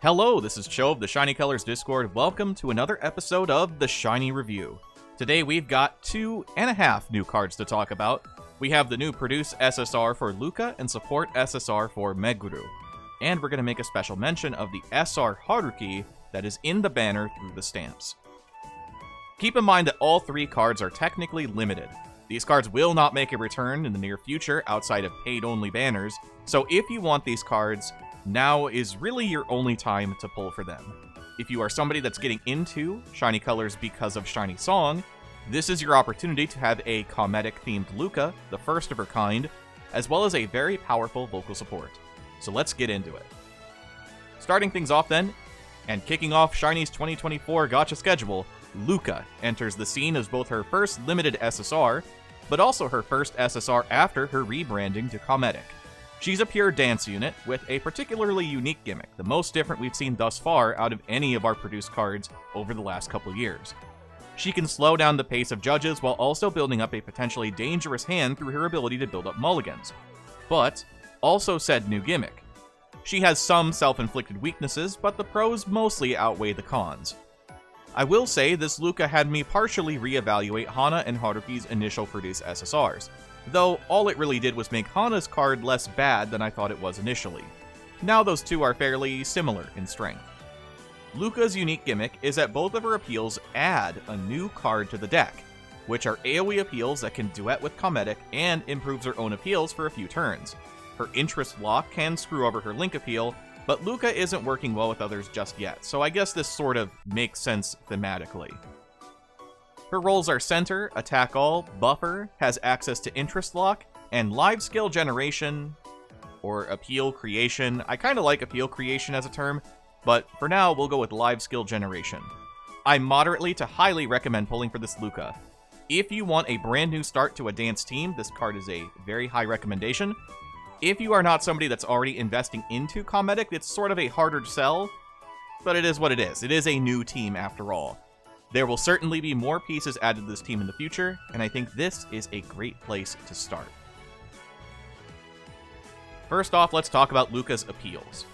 Hello, this is Cho of the Shiny Colors Discord. Welcome to another episode of the Shiny Review. Today we've got 2.5 new cards to talk about. We have the new Produce SSR for Luca and Support SSR for Meguru. And we're going to make a special mention of the SR Haruki that is in the banner through the stamps. Keep in mind that all three cards are technically limited. These cards will not make a return in the near future outside of paid-only banners, so if you want these cards, now is really your only time to pull for them. If you are somebody that's getting into Shiny Colors because of Shiny Song, this is your opportunity to have a Cometic-themed Luca, the first of her kind, as well as a very powerful vocal support. So let's get into it. Starting things off then, and kicking off Shiny's 2024 gacha schedule, Luca enters the scene as both her first limited SSR, but also her first SSR after her rebranding to Cometic. She's a pure dance unit with a particularly unique gimmick, the most different we've seen thus far out of any of our produced cards over the last couple years. She can slow down the pace of judges while also building up a potentially dangerous hand through her ability to build up mulligans. But, also said new gimmick. She has some self-inflicted weaknesses, but the pros mostly outweigh the cons. I will say this Luca had me partially reevaluate Hana and Haruki's initial Produce SSRs, though all it really did was make Hana's card less bad than I thought it was initially. Now those two are fairly similar in strength. Luca's unique gimmick is that both of her appeals add a new card to the deck, which are AoE appeals that can duet with Cometic and improves her own appeals for a few turns. Her interest lock can screw over her link appeal, but Luca isn't working well with others just yet, so I guess this sort of makes sense thematically. Her roles are Center, Attack All, Buffer, has access to Interest Lock, and Live Skill Generation, or Appeal Creation. I kinda like Appeal Creation as a term, but for now we'll go with Live Skill Generation. I moderately to highly recommend pulling for this Luca. If you want a brand new start to a dance team, this card is a very high recommendation. If you are not somebody that's already investing into Cometic, it's sort of a harder sell, but it is what it is. It is a new team after all. There will certainly be more pieces added to this team in the future, and I think this is a great place to start. First off, let's talk about Luca's appeals.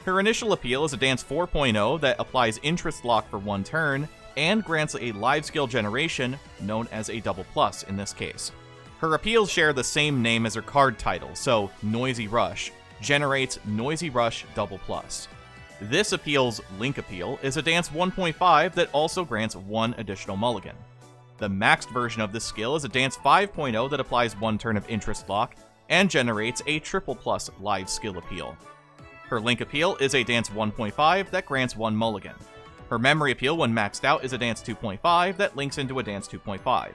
Her initial appeal is a Dance 4.0 that applies Interest Lock for one turn, and grants a Live Skill Generation, known as a Double Plus in this case. Her appeals share the same name as her card title, so Noisy Rush generates Noisy Rush Double Plus. This appeal's Link Appeal is a Dance 1.5 that also grants one additional mulligan. The maxed version of this skill is a Dance 5.0 that applies one turn of Interest Lock and generates a Triple Plus Live Skill Appeal. Her Link Appeal is a Dance 1.5 that grants one mulligan. Her Memory Appeal when maxed out is a Dance 2.5 that links into a Dance 2.5.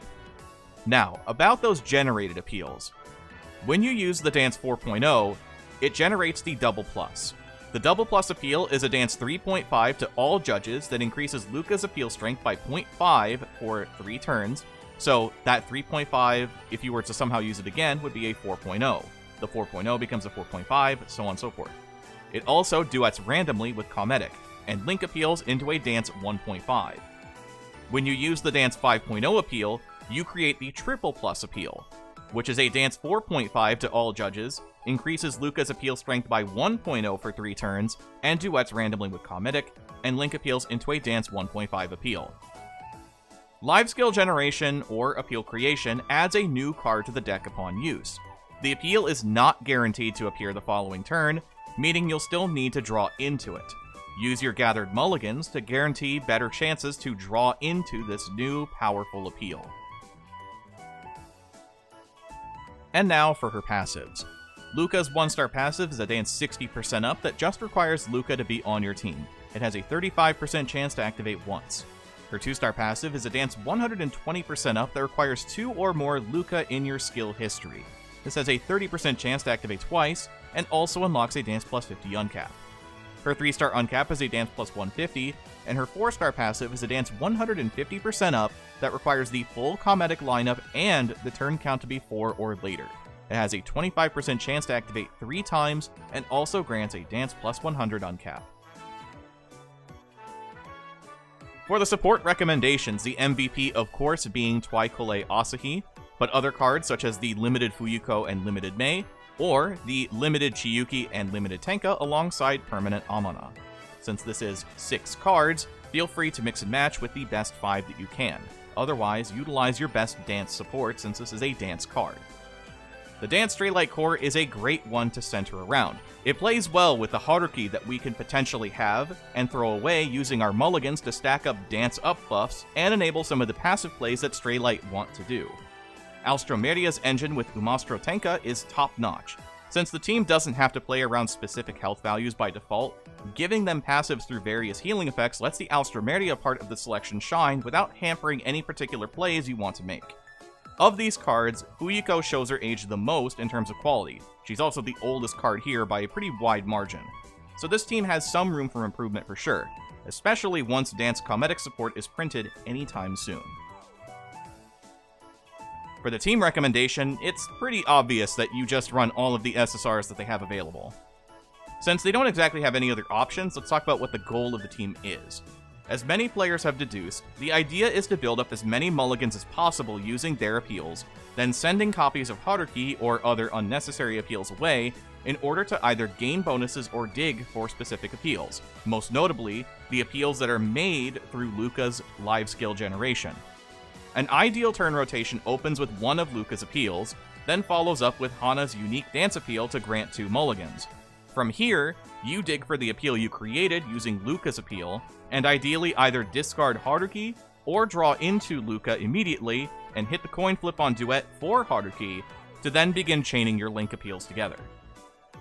Now, about those generated appeals. When you use the Dance 4.0, it generates the Double Plus. The Double Plus appeal is a Dance 3.5 to all judges that increases Luca's appeal strength by 0.5 for 3 turns, so that 3.5, if you were to somehow use it again, would be a 4.0. The 4.0 becomes a 4.5, so on and so forth. It also duets randomly with Cometic, and link appeals into a Dance 1.5. When you use the Dance 5.0 appeal, you create the Triple Plus appeal, which is a Dance 4.5 to all judges, increases Luca's appeal strength by 1.0 for 3 turns, and duets randomly with Cometic, and link appeals into a Dance 1.5 appeal. Live Skill Generation, or Appeal Creation, adds a new card to the deck upon use. The appeal is not guaranteed to appear the following turn, meaning you'll still need to draw into it. Use your gathered mulligans to guarantee better chances to draw into this new powerful appeal. And now for her passives. Luca's 1-star passive is a Dance 60% up that just requires Luca to be on your team. It has a 35% chance to activate once. Her 2-star passive is a Dance 120% up that requires 2 or more Luca in your skill history. This has a 30% chance to activate twice, and also unlocks a Dance plus 50 uncap. Her 3-star uncap is a Dance plus 150, and her 4-star passive is a Dance 150% up that requires the full Cometic lineup and the turn count to be 4 or later. It has a 25% chance to activate 3 times, and also grants a Dance plus 100 uncap. For the support recommendations, the MVP of course being Twaikole Asahi, but other cards such as the Limited Fuyuko and Limited Mei, or the Limited Chiyuki and Limited Tenka alongside Permanent Amana. Since this is 6 cards, feel free to mix and match with the best 5 that you can. Otherwise, utilize your best dance support since this is a dance card. The Dance Straylight core is a great one to center around. It plays well with the Haruki that we can potentially have, and throw away using our mulligans to stack up dance up buffs and enable some of the passive plays that Straylight want to do. Alstromeria's engine with Umastro Tenka is top-notch. Since the team doesn't have to play around specific health values by default, giving them passives through various healing effects lets the Alstromeria part of the selection shine without hampering any particular plays you want to make. Of these cards, Fuyuko shows her age the most in terms of quality. She's also the oldest card here by a pretty wide margin. So this team has some room for improvement for sure, especially once Dance Cometic support is printed anytime soon. For the team recommendation, it's pretty obvious that you just run all of the SSRs that they have available. Since they don't exactly have any other options, let's talk about what the goal of the team is. As many players have deduced, the idea is to build up as many mulligans as possible using their appeals, then sending copies of Haruki or other unnecessary appeals away in order to either gain bonuses or dig for specific appeals, most notably, the appeals that are made through Luca's live skill generation. An ideal turn rotation opens with one of Luca's appeals, then follows up with Hana's unique dance appeal to grant 2 mulligans. From here, you dig for the appeal you created using Luca's appeal, and ideally either discard Haruki or draw into Luca immediately and hit the coin flip on Duet for Haruki to then begin chaining your Link appeals together.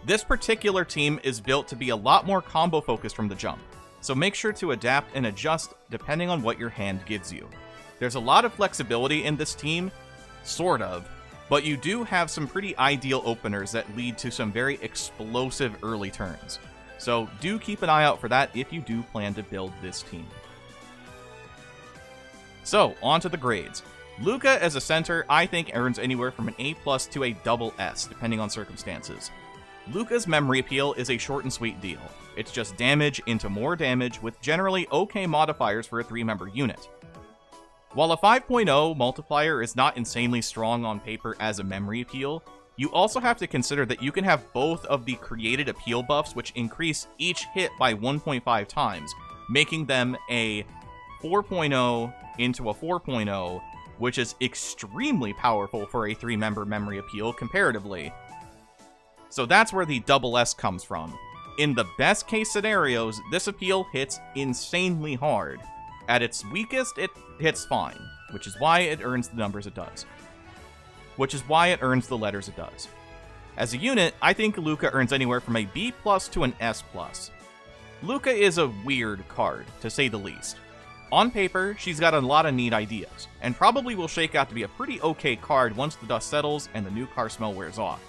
This particular team is built to be a lot more combo focused from the jump, so make sure to adapt and adjust depending on what your hand gives you. There's a lot of flexibility in this team, sort of, but you do have some pretty ideal openers that lead to some very explosive early turns. So do keep an eye out for that if you do plan to build this team. So, on to the grades. Luca as a center, I think earns anywhere from an A+ to a SS, depending on circumstances. Luca's memory appeal is a short and sweet deal. It's just damage into more damage with generally okay modifiers for a 3-member unit. While a 5.0 multiplier is not insanely strong on paper as a memory appeal, you also have to consider that you can have both of the created appeal buffs which increase each hit by 1.5 times, making them a 4.0 into a 4.0, which is extremely powerful for a 3-member memory appeal comparatively. So that's where the SS comes from. In the best case scenarios, this appeal hits insanely hard. At its weakest, it hits fine, which is why it earns the numbers it does. Which is why it earns the letters it does. As a unit, I think Luca earns anywhere from a B+ to an S+. Luca is a weird card, to say the least. On paper, she's got a lot of neat ideas, and probably will shake out to be a pretty okay card once the dust settles and the new car smell wears off.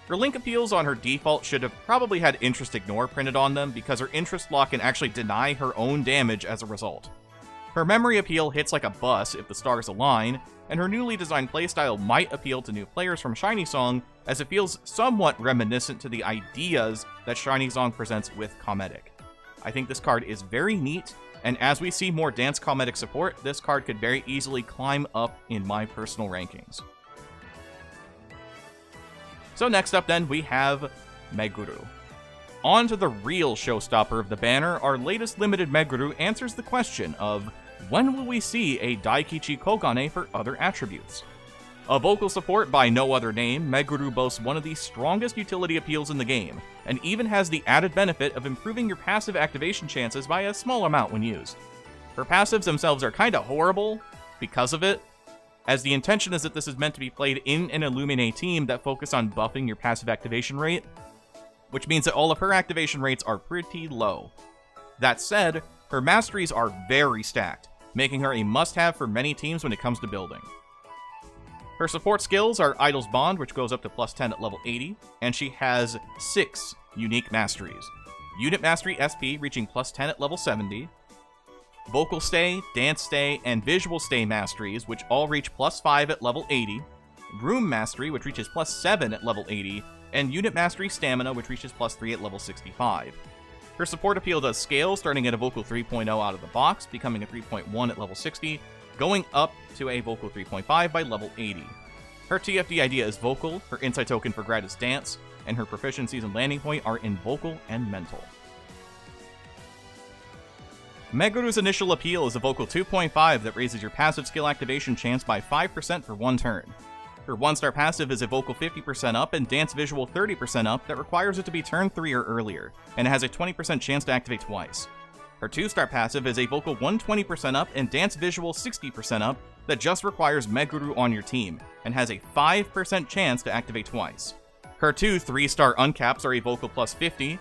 Her Link appeals on her default should have probably had Interest Ignore printed on them because her Interest Lock can actually deny her own damage as a result. Her memory appeal hits like a bus if the stars align, and her newly designed playstyle might appeal to new players from Shiny Song, as it feels somewhat reminiscent to the ideas that Shiny Song presents with Cometic. I think this card is very neat, and as we see more Dance Cometic support, this card could very easily climb up in my personal rankings. So next up then, we have Meguru. On to the real showstopper of the banner, our latest limited Meguru answers the question of, when will we see a Daikichi Kogane for other attributes? A vocal support by no other name, Meguru boasts one of the strongest utility appeals in the game, and even has the added benefit of improving your passive activation chances by a small amount when used. Her passives themselves are kinda horrible because of it, as the intention is that this is meant to be played in an Illumine team that focus on buffing your passive activation rate, which means that all of her activation rates are pretty low. That said, her masteries are very stacked, making her a must-have for many teams when it comes to building. Her support skills are Idol's Bond, which goes up to +10 at level 80, and she has 6 unique masteries. Unit Mastery SP reaching +10 at level 70, Vocal Stay, Dance Stay, and Visual Stay masteries, which all reach +5 at level 80, Room Mastery, which reaches +7 at level 80, and Unit Mastery Stamina, which reaches +3 at level 65. Her support appeal does scale, starting at a Vocal 3.0 out of the box, becoming a 3.1 at level 60, going up to a Vocal 3.5 by level 80. Her TFD idea is Vocal, her Insight token for Grad is Dance, and her proficiencies and landing point are in Vocal and Mental. Meguru's initial appeal is a vocal 2.5 that raises your passive skill activation chance by 5% for 1 turn. Her 1-star passive is a vocal 50% up and dance visual 30% up that requires it to be turn 3 or earlier, and it has a 20% chance to activate twice. Her 2-star passive is a vocal 120% up and dance visual 60% up that just requires Meguru on your team, and has a 5% chance to activate twice. Her 2 3-star uncaps are a vocal plus 50,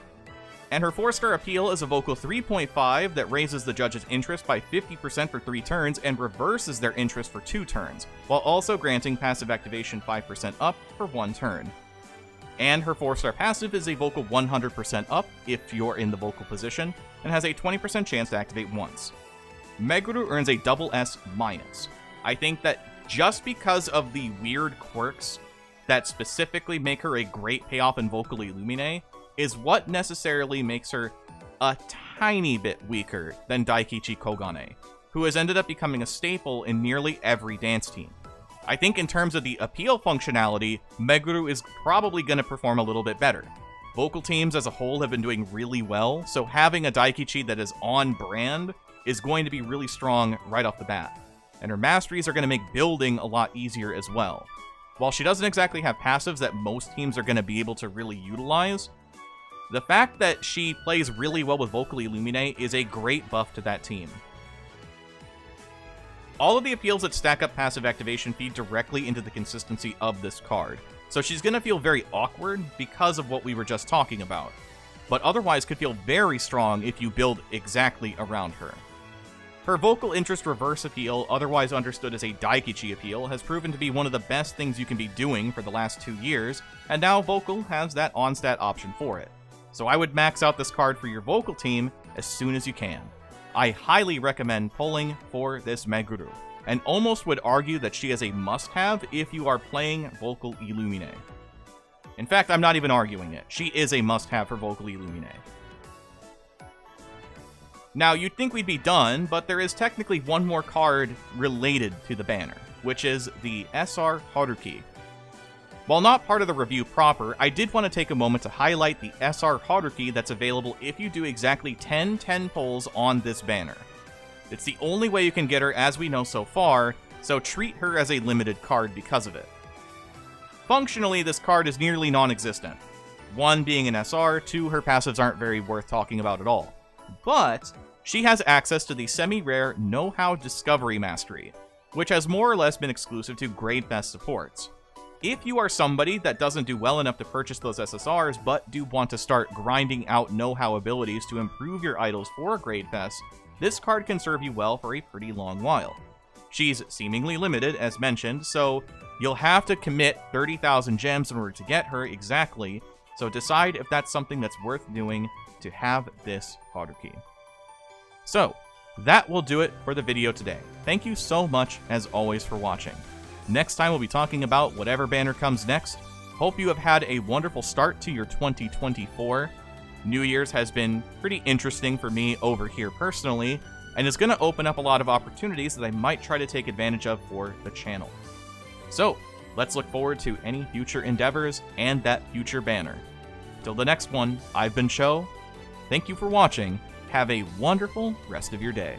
and her 4-star appeal is a vocal 3.5 that raises the judge's interest by 50% for 3 turns and reverses their interest for 2 turns, while also granting passive activation 5% up for 1 turn. And her 4-star passive is a vocal 100% up if you're in the vocal position, and has a 20% chance to activate once. Meguru earns a double S-. I think that just because of the weird quirks that specifically make her a great payoff in Vocal Illumine is what necessarily makes her a tiny bit weaker than Daikichi Kogane, who has ended up becoming a staple in nearly every dance team. I think in terms of the appeal functionality, Meguru is probably going to perform a little bit better. Vocal teams as a whole have been doing really well, so having a Daikichi that is on brand is going to be really strong right off the bat. And her masteries are going to make building a lot easier as well. While she doesn't exactly have passives that most teams are going to be able to really utilize, the fact that she plays really well with Vocal Illumine is a great buff to that team. All of the appeals that stack up passive activation feed directly into the consistency of this card, so she's going to feel very awkward because of what we were just talking about, but otherwise could feel very strong if you build exactly around her. Her vocal interest reverse appeal, otherwise understood as a Daikichi appeal, has proven to be one of the best things you can be doing for the last 2 years, and now Vocal has that on-stat option for it. So I would max out this card for your Vocal team as soon as you can. I highly recommend pulling for this Meguru, and almost would argue that she is a must-have if you are playing Vocal Illumine. In fact, I'm not even arguing it. She is a must-have for Vocal Illumine. Now, you'd think we'd be done, but there is technically one more card related to the banner, which is the SR Haruki. While not part of the review proper, I did want to take a moment to highlight the SR Haruki that's available if you do exactly 10 pulls on this banner. It's the only way you can get her as we know so far, so treat her as a limited card because of it. Functionally, this card is nearly non-existent. 1 being an SR, 2 her passives aren't very worth talking about at all. But she has access to the semi-rare Know-How Discovery Mastery, which has more or less been exclusive to Grade Fest supports. If you are somebody that doesn't do well enough to purchase those SSRs, but do want to start grinding out know-how abilities to improve your idols for Grade Fest, this card can serve you well for a pretty long while. She's seemingly limited, as mentioned, so you'll have to commit 30,000 gems in order to get her exactly, so decide if that's something that's worth doing to have this Haruki. So, that will do it for the video today. Thank you so much, as always, for watching. Next time we'll be talking about whatever banner comes next. Hope you have had a wonderful start to your 2024. New Year's has been pretty interesting for me over here personally, and is going to open up a lot of opportunities that I might try to take advantage of for the channel. So, let's look forward to any future endeavors and that future banner. Till the next one, I've been Sho. Thank you for watching. Have a wonderful rest of your day.